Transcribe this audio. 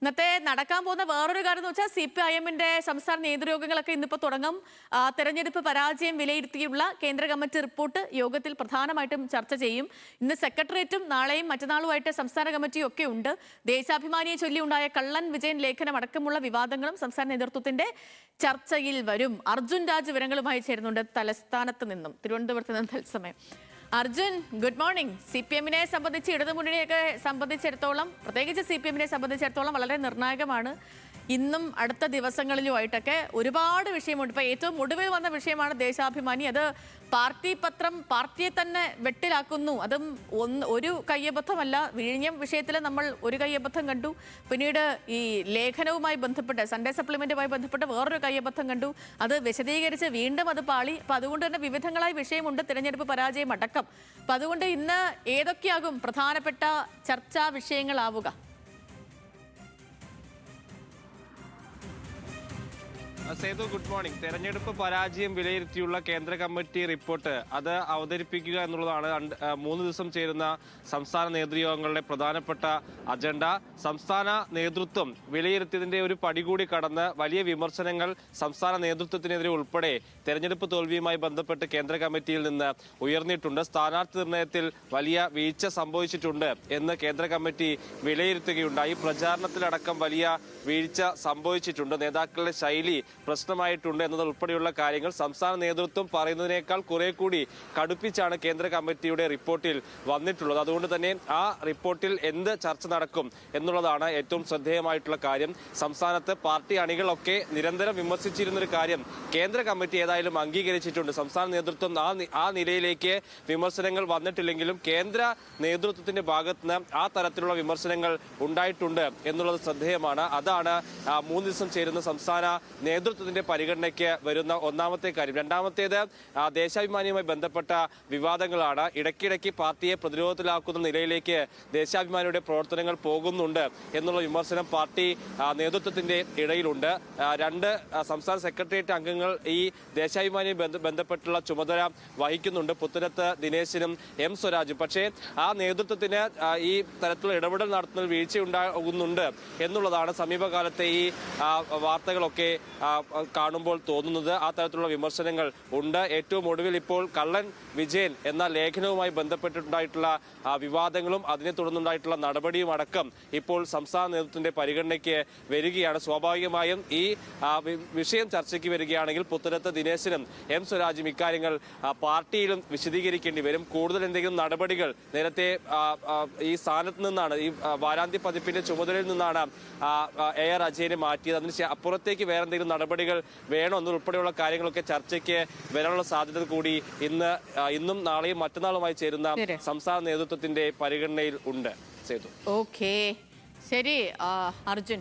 ഇന്നത്തെ നടക്കാൻ പോകുന്ന വേറൊരു കാര്യം എന്ന് വെച്ചാൽ CPIM-ന്റെ സംസ്ഥാന നേതൃയോഗങ്ങളൊക്കെ ഇന്നിപ്പോൾ തുടങ്ങും. തെരഞ്ഞെടുപ്പ് പരാജയം വിലയിരുത്തിയുള്ള കേന്ദ്ര കമ്മിറ്റി റിപ്പോർട്ട് യോഗത്തിൽ പ്രധാനമായിട്ടും ചർച്ച ചെയ്യും. ഇന്ന് സെക്രട്ടേറിയറ്റും നാളെയും മറ്റന്നാളുമായിട്ട് സംസ്ഥാന കമ്മിറ്റിയും ഒക്കെ ഉണ്ട്. ദേശാഭിമാനിയെ ചൊല്ലിയുണ്ടായ കള്ളൻ വിജയൻ ലേഖനം അടക്കമുള്ള വിവാദങ്ങളും സംസ്ഥാന നേതൃത്വത്തിന്റെ ചർച്ചയിൽ വരും. അർജുൻ രാജ് വിവരങ്ങളുമായി ചേരുന്നുണ്ട് തലസ്ഥാനത്ത് നിന്നും, തിരുവനന്തപുരത്ത് നിന്ന് തത്സമയം. Arjun, good morning. CPM-നെ സംബന്ധിച്ച്, ഇടതുമുന്നണിയൊക്കെ സംബന്ധിച്ചിടത്തോളം, പ്രത്യേകിച്ച് CPM-നെ സംബന്ധിച്ചിടത്തോളം വളരെ നിർണായകമാണ്. ഇന്നും അടുത്ത ദിവസങ്ങളിലുമായിട്ടൊക്കെ ഒരുപാട് വിഷയമുണ്ട്. ഇപ്പോൾ ഏറ്റവും ഒടുവിൽ വന്ന വിഷയമാണ് ദേശാഭിമാനി. അത് പാർട്ടി പത്രം പാർട്ടിയെ തന്നെ വെട്ടിലാക്കുന്നു. അതും ഒരു കയ്യബദ്ധമല്ല. വിഴിഞ്ഞം വിഷയത്തിൽ നമ്മൾ ഒരു കയ്യബദ്ധം കണ്ടു. പിന്നീട് ഈ ലേഖനവുമായി ബന്ധപ്പെട്ട്, സൺഡേ സപ്ലിമെന്റുമായി ബന്ധപ്പെട്ട് വേറൊരു കയ്യബദ്ധം കണ്ടു. അത് വിശദീകരിച്ച് വീണ്ടും അത് പാളി. അപ്പം അതുകൊണ്ട് തന്നെ വിവിധങ്ങളായ വിഷയമുണ്ട്, തിരഞ്ഞെടുപ്പ് പരാജയം അടക്കം. അപ്പം അതുകൊണ്ട് ഇന്ന് ഏതൊക്കെയാകും പ്രധാനപ്പെട്ട ചർച്ചാ വിഷയങ്ങളാവുക? Sethu, good morning. തെരഞ്ഞെടുപ്പ് പരാജയം വിലയിരുത്തിയുള്ള കേന്ദ്ര കമ്മിറ്റി റിപ്പോർട്ട് അത് അവതരിപ്പിക്കുക എന്നുള്ളതാണ് 3 ദിവസം ചേരുന്ന സംസ്ഥാന നേതൃയോഗങ്ങളുടെ പ്രധാനപ്പെട്ട അജണ്ട. സംസ്ഥാന നേതൃത്വം വിലയിരുത്തിയതിന്റെ ഒരു പടി കൂടി കടന്ന് വലിയ വിമർശനങ്ങൾ സംസ്ഥാന നേതൃത്വത്തിനെതിരെ ഉൾപ്പെടെ തെരഞ്ഞെടുപ്പ് തോൽവിയുമായി ബന്ധപ്പെട്ട് കേന്ദ്ര കമ്മിറ്റിയിൽ നിന്ന് ഉയർന്നിട്ടുണ്ട്. സ്ഥാനാർത്ഥി നിർണയത്തിൽ വലിയ വീഴ്ച സംഭവിച്ചിട്ടുണ്ട് എന്ന് കേന്ദ്ര കമ്മിറ്റി വിലയിരുത്തുകയുണ്ടായി. പ്രചാരണത്തിലടക്കം വലിയ വീഴ്ച സംഭവിച്ചിട്ടുണ്ട്, നേതാക്കളുടെ ശൈലി പ്രശ്നമായിട്ടുണ്ട് എന്നതുൾപ്പെടെയുള്ള കാര്യങ്ങൾ സംസ്ഥാന നേതൃത്വം പറയുന്നതിനേക്കാൾ കുറെ കൂടി കടുപ്പിച്ചാണ് കേന്ദ്ര കമ്മിറ്റിയുടെ റിപ്പോർട്ടിൽ വന്നിട്ടുള്ളത്. അതുകൊണ്ട് തന്നെ ആ റിപ്പോർട്ടിൽ എന്ത് ചർച്ച നടക്കും എന്നുള്ളതാണ് ഏറ്റവും ശ്രദ്ധേയമായിട്ടുള്ള കാര്യം. സംസ്ഥാനത്ത് പാർട്ടി അണികളൊക്കെ നിരന്തരം വിമർശിച്ചിരുന്നൊരു കാര്യം കേന്ദ്ര കമ്മിറ്റി ഏതായാലും അംഗീകരിച്ചിട്ടുണ്ട്. സംസ്ഥാന നേതൃത്വം ആ നിലയിലേക്ക് വിമർശനങ്ങൾ വന്നിട്ടില്ലെങ്കിലും കേന്ദ്ര നേതൃത്വത്തിന്റെ ഭാഗത്തുനിന്ന് ആ തരത്തിലുള്ള വിമർശനങ്ങൾ ഉണ്ടായിട്ടുണ്ട് എന്നുള്ളത് ശ്രദ്ധേയമാണ്. അതാണ് 3 ദിവസം ചേരുന്ന സംസ്ഥാന നേതൃത്വത്തിന്റെ പരിഗണനയ്ക്ക് വരുന്ന ഒന്നാമത്തെ കാര്യം. രണ്ടാമത്തേത് ദേശാഭിമാനിയുമായി ബന്ധപ്പെട്ട വിവാദങ്ങളാണ്. ഇടയ്ക്കിടയ്ക്ക് പാർട്ടിയെ പ്രതിരോധത്തിലാക്കുന്ന നിലയിലേക്ക് ദേശാഭിമാനിയുടെ പ്രവർത്തനങ്ങൾ പോകുന്നുണ്ട് എന്നുള്ള വിമർശനം പാർട്ടി നേതൃത്വത്തിന്റെ ഇടയിലുണ്ട്. 2 സംസ്ഥാന സെക്രട്ടേറിയറ്റ് അംഗങ്ങൾ ഈ ദേശാഭിമാനിയുമായി ബന്ധപ്പെട്ടുള്ള ചുമതല വഹിക്കുന്നുണ്ട്, പുത്തനത്ത് ദിനേശനും M സ്വരാജും. പക്ഷേ ആ നേതൃത്വത്തിന് ഈ തരത്തിലുള്ള ഇടപെടൽ നടത്തുന്നതിൽ വീഴ്ചയുണ്ടാകുന്നുണ്ട് എന്നുള്ളതാണ് സമീപകാലത്തെ ഈ വാർത്തകളൊക്കെ കാണുമ്പോൾ തോന്നുന്നത്. ആ തരത്തിലുള്ള വിമർശനങ്ങൾ ഉണ്ട്. ഏറ്റവും ഒടുവിൽ ഇപ്പോൾ കള്ളൻ വിജയൻ എന്ന ലേഖനവുമായി ബന്ധപ്പെട്ടിട്ടുണ്ടായിട്ടുള്ള വിവാദങ്ങളും അതിനെ തുടർന്നുണ്ടായിട്ടുള്ള നടപടിയും അടക്കം ഇപ്പോൾ സംസ്ഥാന നേതൃത്വത്തിന്റെ പരിഗണനയ്ക്ക് വരികയാണ്. സ്വാഭാവികമായും ഈ വിഷയം ചർച്ചയ്ക്ക് വരികയാണെങ്കിൽ പുത്തനത്ത് ദിനേശനും M സ്വരാജും ഇക്കാര്യങ്ങൾ പാർട്ടിയിലും വിശദീകരിക്കേണ്ടി വരും. കൂടുതൽ എന്തെങ്കിലും നടപടികൾ നേരത്തെ ഈ സ്ഥാനത്ത് നിന്നാണ്, ഈ വാരാന്ത്യ പതിപ്പിന്റെ ചുമതലയിൽ നിന്നാണ് AR അജയനെ മാറ്റിയത്. അതിന് അപ്പുറത്തേക്ക് വേറെ എന്തെങ്കിലും നടപടികൾ വേണോ എന്നുൾപ്പെടെയുള്ള കാര്യങ്ങളൊക്കെ ചർച്ചയ്ക്ക് വരാനുള്ള സാധ്യത കൂടി ഇന്നും നാളെയും മറ്റന്നാളുമായി ചേരുന്ന സംസ്ഥാന നേതൃത്വത്തിന്റെ പരിഗണനയിൽ ഉണ്ട്. ഓക്കേ, ശരി അർജുൻ.